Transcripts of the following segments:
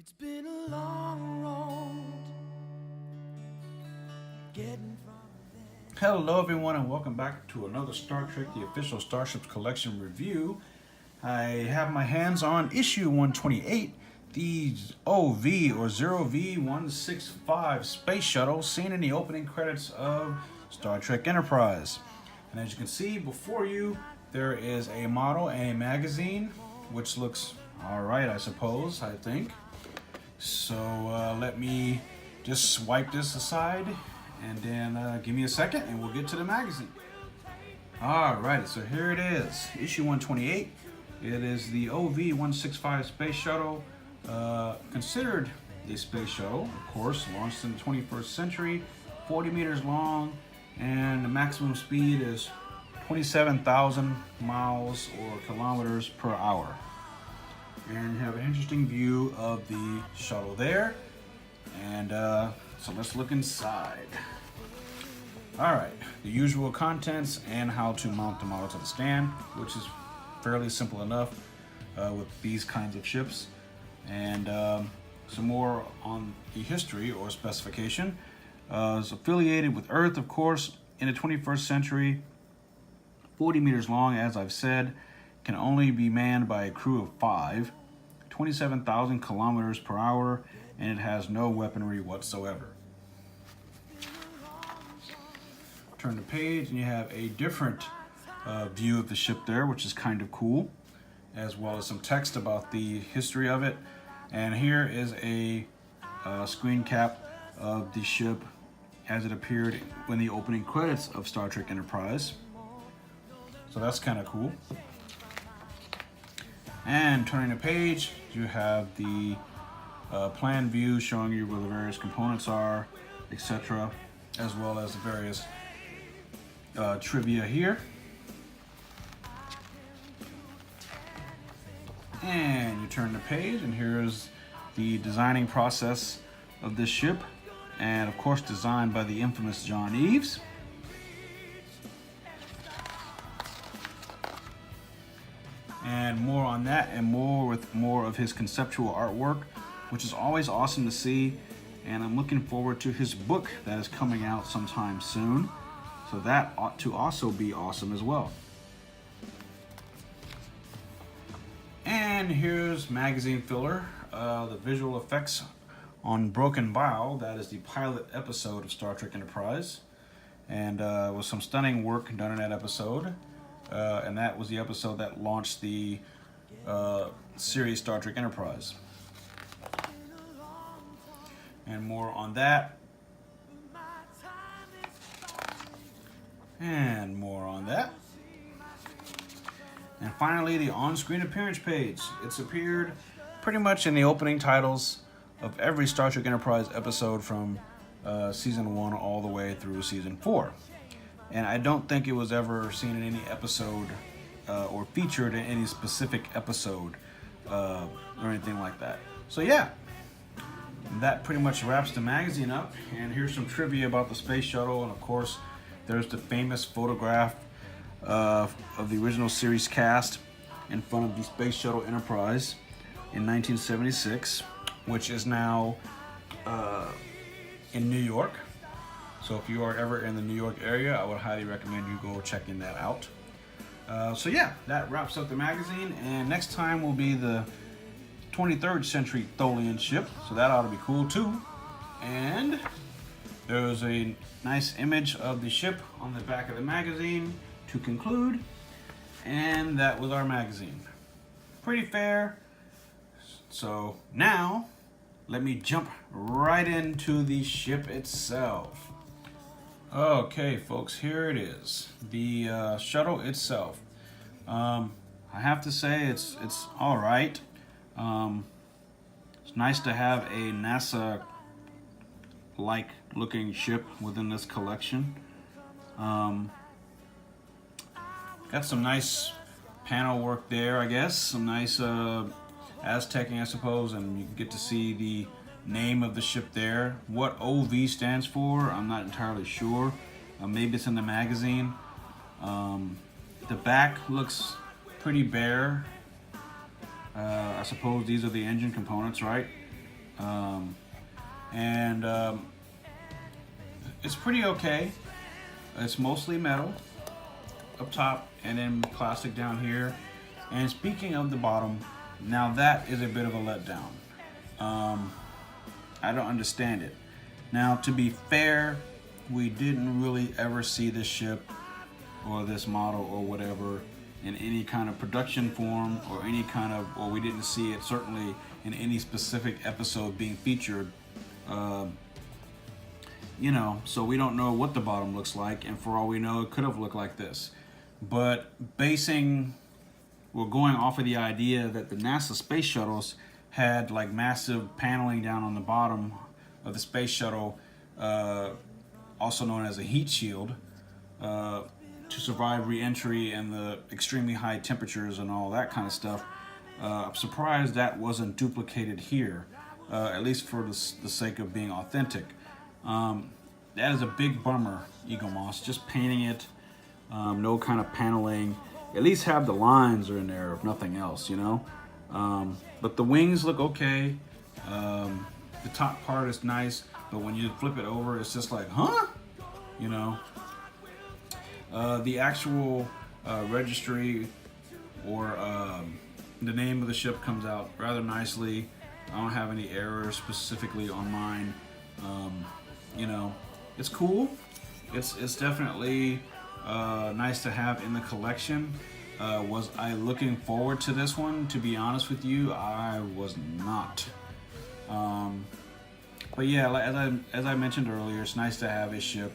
It's been a long road getting from there. Hello everyone and welcome back to another Star Trek The Official Starships Collection review. I have my hands on issue 128, the OV or 0V-165 space shuttle seen in the opening credits of Star Trek Enterprise. And as you can see before you, there is a model and a magazine, which looks alright, I suppose, I think. So let me just swipe this aside and then give me a second and we'll get to the magazine. Alrighty, so here it is, issue 128. It is the OV-165 space shuttle, considered a space shuttle, of course, launched in the 21st century, 40 meters long, and the maximum speed is 27,000 miles or kilometers per hour. And you have an interesting view of the shuttle there. And so let's look inside. Alright, the usual contents and how to mount the model to the stand, which is fairly simple enough with these kinds of ships. And some more on the history or specification. It's affiliated with Earth, of course, in the 21st century. 40 meters long, as I've said, can only be manned by a crew of 5, 27,000 kilometers per hour, and it has no weaponry whatsoever. Turn the page and you have a different view of the ship there, which is kind of cool, as well as some text about the history of it. And here is a screen cap of the ship as it appeared in the opening credits of Star Trek Enterprise. So that's kind of cool. And turning the page, you have the plan view showing you where the various components are, etc., as well as the various trivia here. And you turn the page, and here's the designing process of this ship, and of course designed by the infamous John Eaves. And more on that and more with more of his conceptual artwork, which is always awesome to see. And I'm looking forward to his book that is coming out sometime soon. So that ought to also be awesome as well. And here's magazine filler, the visual effects on Broken Bow. That is the pilot episode of Star Trek Enterprise. And with some stunning work done in that episode. And that was the episode that launched the series Star Trek Enterprise. And more on that. And more on that. And finally, the on-screen appearance page. It's appeared pretty much in the opening titles of every Star Trek Enterprise episode from Season 1 all the way through Season 4. And I don't think it was ever seen in any episode or featured in any specific episode or anything like that. So yeah, that pretty much wraps the magazine up. And here's some trivia about the space shuttle. And of course, there's the famous photograph of the original series cast in front of the Space Shuttle Enterprise in 1976, which is now in New York. So if you are ever in the New York area, I would highly recommend you go checking that out. So yeah, that wraps up the magazine. And next time will be the 23rd century Tholian ship. So that ought to be cool too. And there's a nice image of the ship on the back of the magazine to conclude. And that was our magazine. Pretty fair. So now, let me jump right into the ship itself. Okay, folks, here it is. The shuttle itself. I have to say it's all right. It's nice to have a NASA-like looking ship within this collection. Got some nice panel work there, I guess. Some nice Aztecing, I suppose, and you get to see the name of the ship there. What OV stands for, I'm not entirely sure. Maybe it's in the magazine. The back looks pretty bare. I suppose these are the engine components, right? And it's pretty okay. It's mostly metal up top and then plastic down here. And speaking of the bottom, now that is a bit of a letdown. I don't understand it. Now, to be fair, we didn't really ever see this ship or this model or whatever in any kind of production form or any kind of, or we didn't see it certainly in any specific episode being featured. You know, so we don't know what the bottom looks like, and for all we know, it could have looked like this. But we're going off of the idea that the NASA space shuttles had like massive paneling down on the bottom of the space shuttle, also known as a heat shield, to survive re-entry and the extremely high temperatures and all that kind of stuff. I'm surprised that wasn't duplicated here, at least for the sake of being authentic. That is a big bummer, Eagle Moss. Just painting it, no kind of paneling. At least have the lines are in there, if nothing else, you know. But the wings look okay. The top part is nice, but when you flip it over, it's just like, huh? You know. The actual registry or the name of the ship comes out rather nicely. I don't have any errors specifically on mine. You know, it's cool. It's definitely nice to have in the collection. Was I looking forward to this one? To be honest with you, I was not. But yeah, as I mentioned earlier, it's nice to have a ship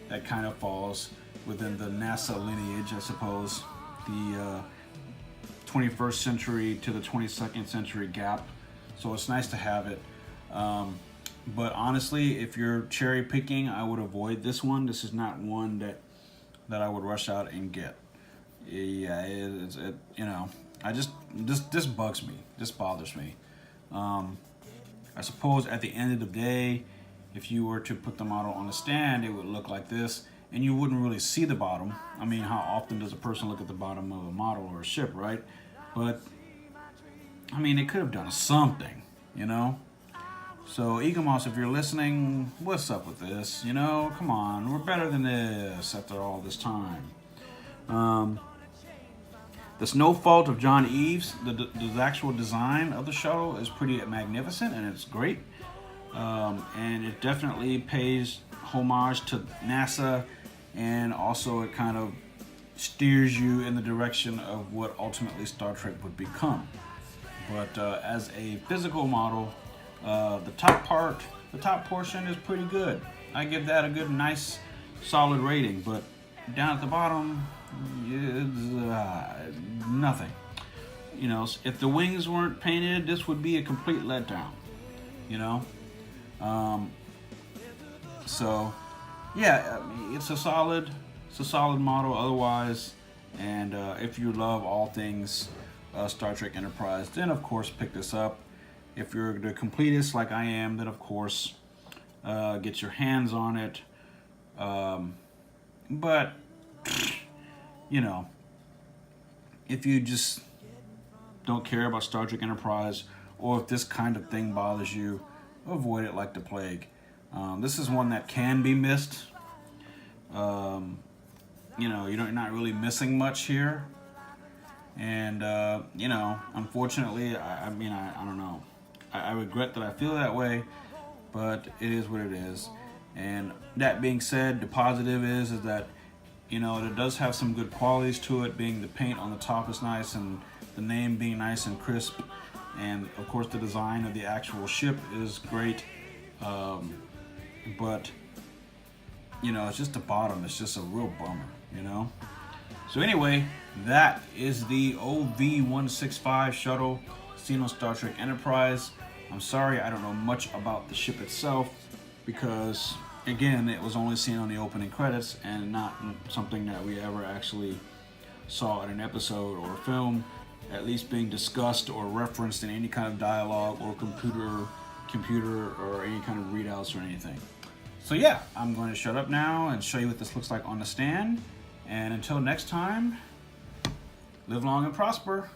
that kind of falls within the NASA lineage, I suppose. The 21st century to the 22nd century gap. So it's nice to have it. But honestly, if you're cherry picking, I would avoid this one. This is not one that I would rush out and get. Yeah, it you know, this bugs me. This bothers me. I suppose at the end of the day, if you were to put the model on the stand, it would look like this, and you wouldn't really see the bottom. I mean, how often does a person look at the bottom of a model or a ship, right? But I mean, they could have done something, you know. So, Eagle Moss, if you're listening, what's up with this? You know, come on, we're better than this after all this time. There's no fault of John Eves. The actual design of the shuttle is pretty magnificent and it's great. And it definitely pays homage to NASA, and also it kind of steers you in the direction of what ultimately Star Trek would become. But as a physical model, the top portion is pretty good. I give that a good, nice, solid rating. But down at the bottom, it's nothing. You know, if the wings weren't painted, this would be a complete letdown. You know, so yeah, I mean, it's a solid model otherwise. And if you love all things Star Trek Enterprise, then of course pick this up. If you're the completist like I am, then of course get your hands on it. But you know, if you just don't care about Star Trek Enterprise, or if this kind of thing bothers you, avoid it like the plague. This is one that can be missed. You know, you're not really missing much here. And, you know, unfortunately, I mean, I don't know. I regret that I feel that way, but it is what it is. And that being said, the positive is that, you know, it does have some good qualities to it, being the paint on the top is nice and the name being nice and crisp. And, of course, the design of the actual ship is great. But, you know, it's just the bottom. It's just a real bummer, you know. So anyway, that is the OV-165 shuttle seen on Star Trek Enterprise. I'm sorry, I don't know much about the ship itself because, again, it was only seen on the opening credits and not something that we ever actually saw in an episode or film, at least being discussed or referenced in any kind of dialogue or computer or any kind of readouts or anything. So yeah, I'm going to shut up now and show you what this looks like on the stand. And until next time, live long and prosper.